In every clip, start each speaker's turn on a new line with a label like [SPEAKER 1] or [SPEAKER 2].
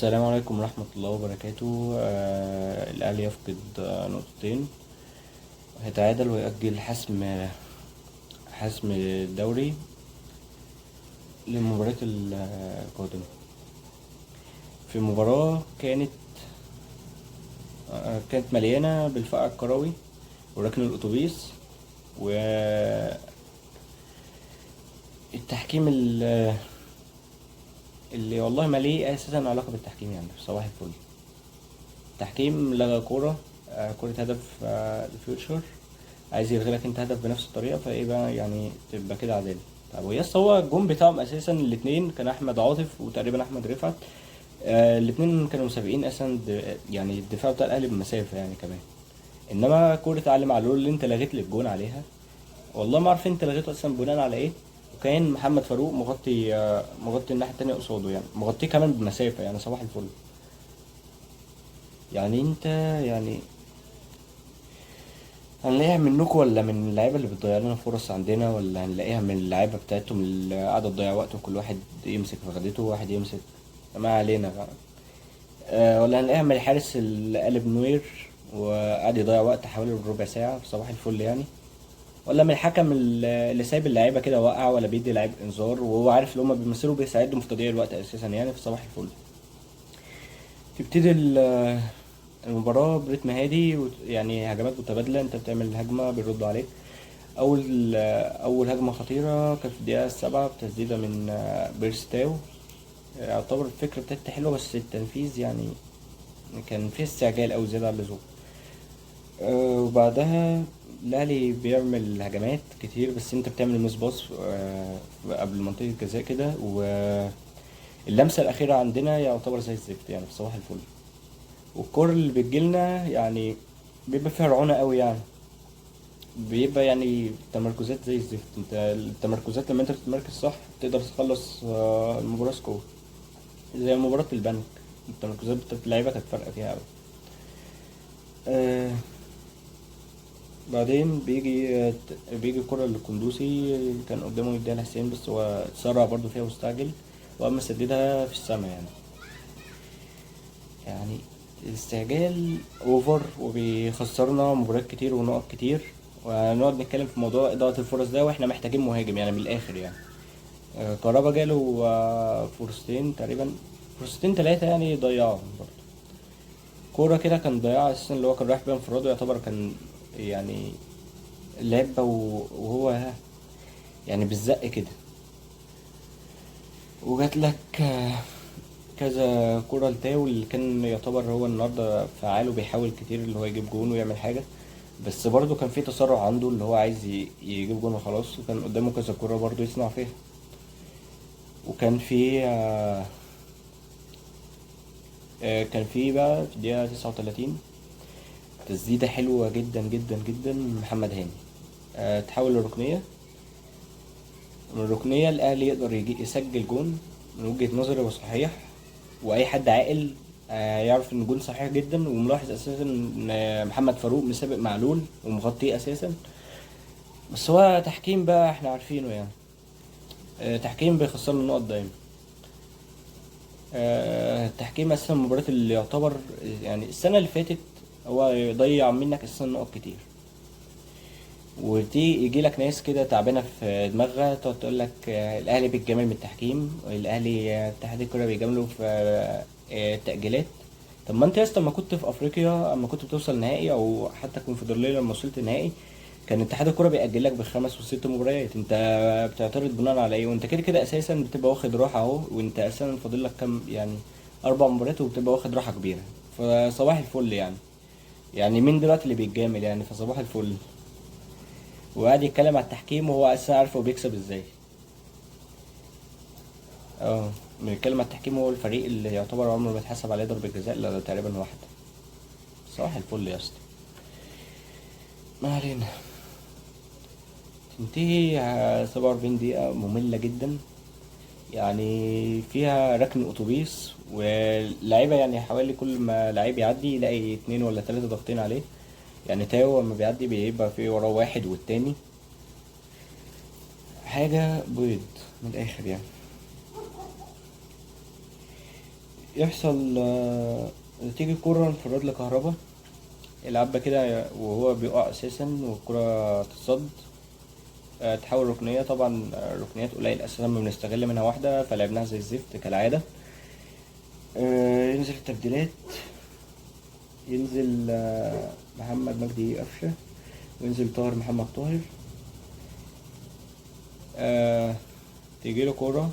[SPEAKER 1] السلام عليكم ورحمة الله وبركاته. الأهلي يفقد نقطتين، هيتعادل ويؤجل حسم الدوري للمباراة القادمة. في مباراة كانت مليانة بالفقع الكروي وركن الأتوبيس والتحكيم اللي والله ما ليه أساسا علاقة بالتحكيم، يعني صباح الفل. التحكيم لغى كرة هدف الفيوتشر، عايز يلغي لك انت هدف بنفس الطريقه، فايه بقى يعني تبقى كده عدالة. طب ويس هو الجون بتاعهم اساسا الاتنين كان احمد عاطف وتقريبا احمد رفعت. الاتنين كانوا مسابقين اساسا يعني الدفاع بتاع الاهلي بمسافه يعني كمان. انما كرة علي معلول اللي انت لغيت لي الجون عليها، والله ما عارف انت لغيته اصلا بناء على ايه. وكان محمد فاروق مغطي الناحيه التانية قصاده، يعني مغطيه كمان بمسافه، يعني صباح الفل. يعني انت يعني هنلاقيها منكم ولا من اللعيبة اللي بتضيع لنا فرص عندنا، ولا هنلاقيها من اللعيبة بتاعتهم اللي قاعدة تضيع وقت وكل واحد يمسك في غدته وواحد يمسك ما علينا بقى. ولا هنلاقيها من الحارس اللي قلب نوير وقعد يضيع وقت حوالي ربع ساعة في صباح الفل يعني. ولا من الحكم اللي سايب اللعيبة كده واقعة، ولا بيدي لعيب انذار وهو عارف ان هما بيمثلوا بيساعدهم في تضييع الوقت اساسا، يعني في صباح الفل. تبتدي المباراة برتم هادي يعني هجمات متبادلة، انت بتعمل هجمة بيردوا عليك. اول هجمه خطيره كانت في الدقيقه السابعة بتسديده من بيرستاو. يعتبر الفكره بتاعتها حلوه بس التنفيذ يعني كان فيه استعجال او زياده عن اللزوم. وبعدها الاهلي بيعمل هجمات كتير، بس انت بتعمل ميس باص قبل منطقه الجزاء كده، واللمسه الاخيره عندنا يعتبر زي الزفت يعني في صباح الفل. والكور اللي بتجيلنا يعني بيبقى فيها رعونه قوي يعني، بيبقى يعني تمركزات زي الزفت. انت التمركزات لما انت بتتمركز صح تقدر تخلص المباراة سكور، زي مباراة البنك. التمركزات بتاعت اللعيبة كانت فارقة فيها أوي. آه بعدين بيجي كرة للقندوسي، كان قدامه يديها لحسين بس هو اتسرع برضه فيها واستعجل، وأما سددها في السما يعني الاستعجال اوفر وبيخسرنا مباريات كتير ونقط كتير. ونقعد نتكلم في موضوع إضاعة الفرص ده واحنا محتاجين مهاجم يعني من الآخر يعني. كهربا جاله فرصتين تقريبا، فرصتين تلاتة يعني ضيعهم برضه. كورة كده كان ضيعها أساسا، اللي هو كان رايح بيها انفراد يعتبر كان يعني لعبة وهو يعني بالزق كده. وجات لك كذا كرة لتاو اللي كان يعتبر هو النهاردة فعال وبيحاول كتير اللي هو يجيب جون ويعمل حاجة، بس برضه كان في تسرع عنده اللي هو عايز يجيب جون وخلاص، وكان قدامه كذا كرة برضه يصنع فيها. وكان في كان في بقى في الدقيقة 39 تسديدة حلوة جدا جدا جدا من محمد هاني، تحول لركنية. من الركنية الأهلي يقدر يسجل جون من وجهة نظري هو صحيح، وأي حد عاقل يعرف إن الجون صحيح جدا، وملاحظ أساسا إن محمد فاروق مسابق معلول ومغطيه أساسا. بس هو تحكيم بقى احنا عارفينه يعني، تحكيم بيخسرنا النقط دايما. التحكيم أساسا المباريات اللي يعتبر يعني السنة اللي فاتت هو يضيع منك أساسا نقط كتير. يجي لك ناس كده تعبانه في دماغها تقعد تقول لك الاهلي بيتجامل من التحكيم، الاهلي اتحاد الكوره بيجاملوا في التاجيلات. طب ما انت يا اسطى لما كنت في افريقيا اما كنت بتوصل نهائي او حتى الكونفدراليه لما وصلت نهائي، كان اتحاد الكوره بيأجل لك بالخمس والست مباريات. انت بتعترض بناء على ايه وانت كده كده اساسا بتبقى واخد راحه اهو، وانت اساسا فاضل لك كام يعني 4 مباريات وبتبقى واخد راحه كبيره. فصباح الفل يعني مين دلوقتي اللي بيتجامل يعني؟ فصباح الفل. وقعد يتكلم على التحكيم وهو اساسا عارف هو بيكسب ازاي. اه بنتكلم على التحكيم، هو الفريق اللي يعتبر عمره ما اتحسب عليه ضربة جزاء لا تقريبا واحدة. صباح الفل يا اسطى. ما علينا. تنتهي 47 دقيقة مملة جدا، يعني فيها ركن اتوبيس واللعيبة يعني حوالي كل ما لعيب يعدي يلاقي 2 ولا 3 ضاغطين عليه. يعني تاو لما بيعدي بيبقى في وراه واحد والتاني، حاجة بيض من الآخر يعني. يحصل تيجي كورة انفراد لكهربا، يلعبها كده وهو بيقع اساسا والكرة تتصد، تحول ركنية. طبعا ركنيات قليل اساسا ما بنستغل منها واحدة، فلعبناها زي الزفت كالعادة. ينزل التبديلات، ينزل محمد مجدي قفشة، وينزل طاهر محمد طاهر. تيجي له كورة،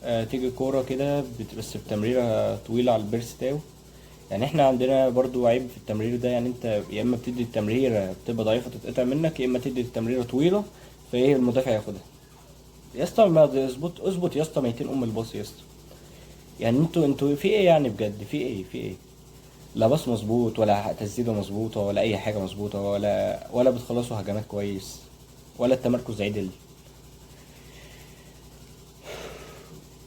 [SPEAKER 1] تيجي كورة كده بس بتمريرة طويلة على البيرستاو. يعني احنا عندنا برضو عيب في التمرير ده، يعني انت يا اما بتدي التمريرة بتبقى ضعيفة تتقطع منك، يا اما تدي التمريرة طويلة فايه المدافع ياخدها. يا اسطى ما اظبط يا اسطى، ميتين الباص يا اسطى. يعني انتوا في ايه يعني بجد، في ايه؟ لا باص مظبوط، ولا تسديده مظبوطة، ولا اي حاجة مظبوطة، ولا بتخلصوا هجمات كويس، ولا التمركز عدل.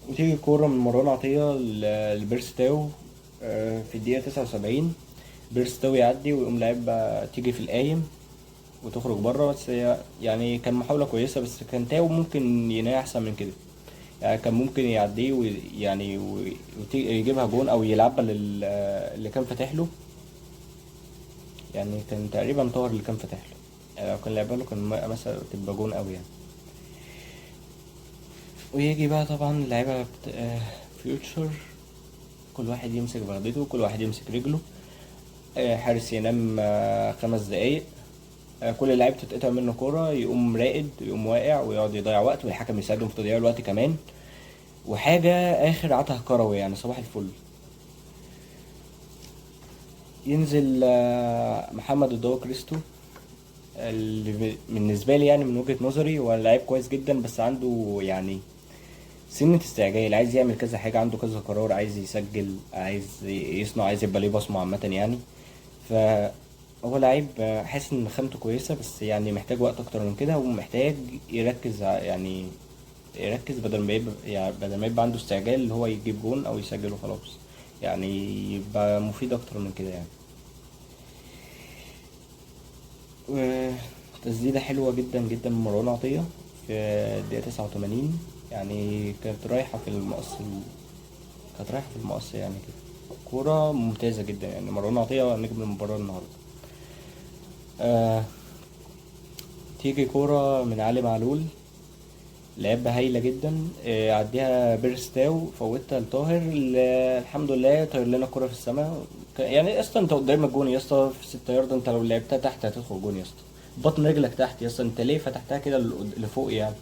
[SPEAKER 1] وتيجي كورة من مروان عطية لبيرستاو في الدقيقة 79. بيرستاو يعدي ويقوم لعب تيجي في القايم وتخرج بره. بس هي يعني كان محاولة كويسة، بس كان تاو ممكن ينهي أحسن من كده. يعني كان ممكن يعديه ويعني ويجيبها جون أو يلعبها اللي كان فاتح له. يعني كان تقريبا طاهر اللي كان فاتح له، يعني لو كان لعبها له كان مثلا تبقى جون أوي يعني. ويجي بقى طبعا اللعيبة فيوتشر، كل واحد يمسك بغدته، كل واحد يمسك رجله. حارس ينام 5 دقايق. كل لعيب تتقطع منه كورة يقوم راقد، يقوم واقع ويقعد يضيع وقت، والحكم يساعدهم في تضييع الوقت كمان. وحاجة آخر عته كروي يعني صباح الفل. ينزل محمد الضوء كريستو، اللي بالنسبة لي يعني من وجهة نظري هو لعيب كويس جدا، بس عنده يعني سنة استعجال، عايز يعمل كذا حاجة، عنده كذا قرار، عايز يسجل، عايز يصنع، عايز يبقى ليه بصمة عامة يعني. فهو لعيب حاسس ان خامته كويسة، بس يعني محتاج وقت اكتر من كده، ومحتاج يركز يعني يركز بدل ما يبقى عنده استعجال اللي هو يجيب جون او يسجل وخلاص. يعني يبقى مفيد اكتر من كده يعني. تسديدة حلوة جدا جدا من مروان عطية في الدقيقة 89. يعني كانت رايحة في المقص يعني كده. كورة ممتازة جدا يعني، مروان عطية نجم المباراة النهاردة. آه تيجي كورة من علي معلول، لعبة هايلة جدا. عديها بيرستاو، فوتها لطاهر الحمد لله طاير لنا كورة في السماء. يعني يا اسطى انت قدامك جون يا اسطى في 6 يارد، انت لو لعبتها تحت هتدخل جون يا اسطى. بطن رجلك تحت يا اسطى، انت ليه فتحتها كده لفوق يعني؟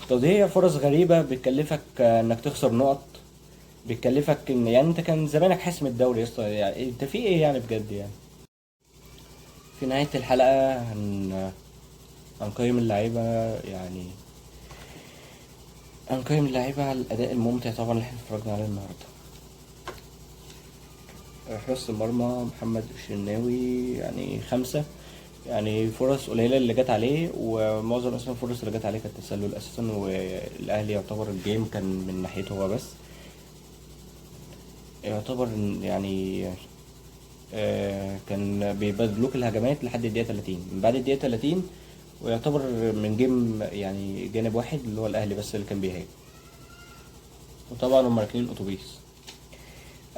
[SPEAKER 1] تضييع فرص غريبة بتكلفك انك تخسر نقط، بتكلفك ان يعني انت كان زمانك حاسم الدوري يا اسطى. يعني انت في ايه يعني بجد يعني؟ في نهاية الحلقة هنقيم اللعيبة يعني، هنقيم اللعيبة على الأداء الممتع طبعا اللي احنا اتفرجنا عليه النهاردة. حراسة المرمى محمد الشناوي يعني 5. يعني فرص قليلة اللي جت عليه، ومعظم أصلا الفرص اللي جت عليه كانت تسلل أساسا، والأهلي يعتبر الجيم كان من ناحيته هو بس. يعتبر يعني كان بيبادلوك الهجمات لحد الدقيقة 30. من بعد الدقيقة 30 ويعتبر من جيم يعني جانب واحد اللي هو الأهلي بس اللي كان بيهاجم، وطبعا هم راكنين أتوبيس.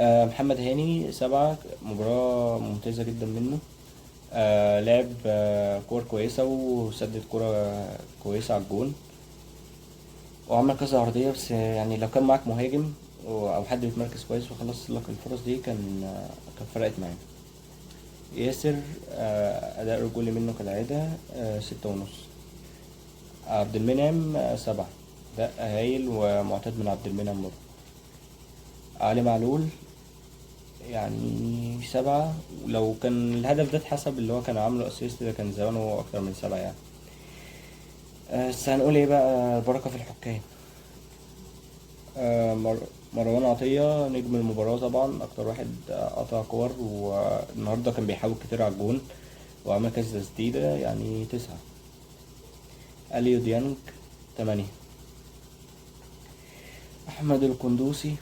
[SPEAKER 1] محمد هاني 7، مباراة ممتازة جدا منه. لعب كور كويسة وسدد كورة كويسة على الجون، وعمل كذا عرضية. بس يعني لو كان معاك مهاجم أو حد بيتمركز كويس وخلص لك الفرص دي كان فرقت معانا. ياسر أداء رجولي منه كالعادة، 6.5. عبد المنعم 7، ده هايل ومعتاد من عبد المنعم برضه. علي معلول يعني 7، ولو كان الهدف ده اتحسب اللي هو كان عامله اسيست ده كان زمانه أكتر من 7 يعني. بس هنقول ايه بقى، البركة في الحكام. مروان عطية نجم المباراة طبعا، أكتر واحد قطع كور، والنهاردة كان بيحاول كتير على الجون وعمل كذا تسديدة يعني 9. أليو ديانج 8. أحمد القندوسي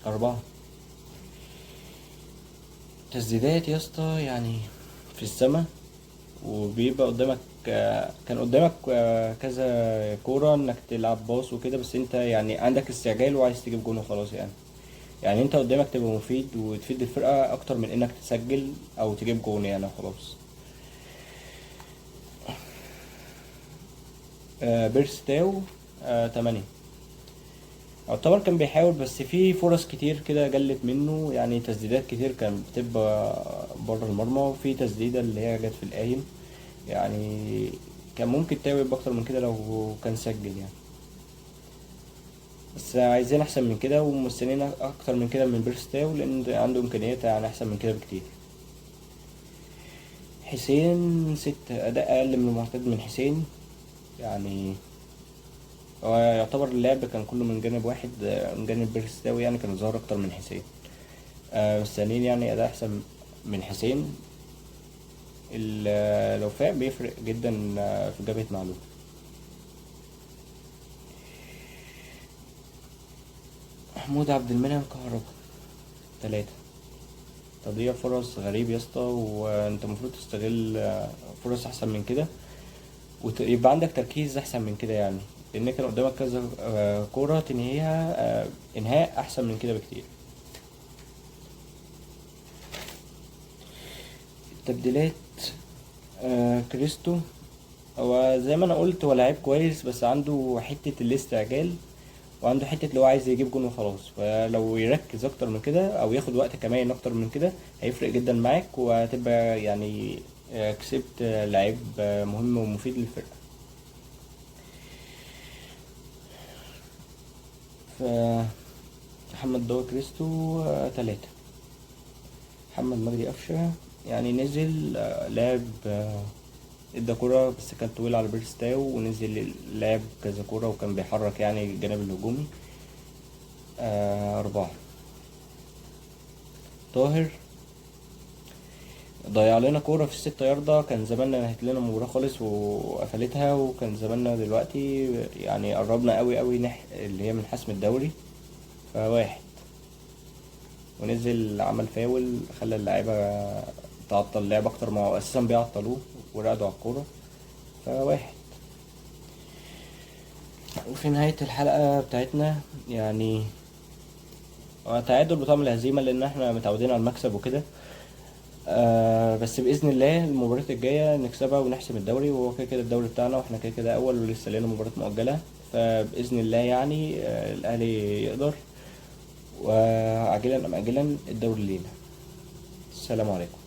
[SPEAKER 1] 4. تسديدات يا اسطى يعني في السما، وبيبقى قدامك كان قدامك كذا كورة انك تلعب باص وكده، بس انت يعني عندك استعجال وعايز تجيب جون وخلاص يعني. يعني انت قدامك تبقى مفيد وتفيد الفرقة اكتر من انك تسجل او تجيب جون يعني خلاص. بيرستاو 8. يعتبر كان بيحاول، بس في فرص كتير كده جلت منه، يعني تسديدات كتير كانت بتبقى بره المرمى، وفي تسديدة اللي هي جت في القايم يعني. كان ممكن تاوي اكتر من كده لو كان سجل يعني. بس عايزين احسن من كده ومستنيين اكتر من كده من بيرستاو، لان عنده امكانيات يعني احسن من كده بكتير. حسين 6. اداء اقل من المعتاد من حسين يعني. هو يعتبر اللعب كان كله من جانب واحد، من جانب بيرستاو يعني كان ظاهر اكتر من حسين. مستنيين يعني اداء احسن من حسين. لو فاق بيفرق جدا في جبهة معلول. محمود عبد المنعم كهربا 3. تضييع فرص غريب يا اسطى، وانت المفروض تستغل فرص احسن من كده، ويبقى عندك تركيز احسن من كده يعني. لان كان قدامك كذا كورة تنهيها انهاء احسن من كده بكتير. التبديلات كريستو. هو زي ما انا قلت هو لعيب كويس، بس عنده حتة الاستعجال، وعنده حتة اللي هو عايز يجيب جون وخلاص. فلو يركز اكتر من كده او ياخد وقت كمان اكتر من كده هيفرق جدا معاك، وهتبقى يعني كسبت لعيب مهم ومفيد للفرقة. ف محمد ضوء كريستو 3. محمد مجدي قفشة يعني نزل لعب ادى كرة بس كانت طويلة على بيرستاو، ونزل لعب كذا كرة وكان بيحرك يعني الجانب الهجومي. 4. طاهر ضيع لنا كورة في ال6 ياردة، كان زماننا نهت لنا المباراة خالص وقفلتها، وكان زماننا دلوقتي يعني قربنا قوي قوي اللي هي من حسم الدوري. ف1. ونزل عمل فاول خلى اللعيبة تعطل اللعب اكتر ما هو اساسا بيعطلوه، ورقدوا على الكورة. ف1. وفي نهاية الحلقة بتاعتنا يعني هو تعادل بطعم الهزيمة، لان احنا متعودين على المكسب وكده. بس بإذن الله المباريات الجاية نكسبها ونحسم الدوري، وهو كده كده الدوري بتاعنا واحنا كده كده أول، ولسه لنا مباراة مؤجلة. فبإذن الله يعني الأهلي يقدر، وعاجلا أم آجلا الدوري لينا. السلام عليكم.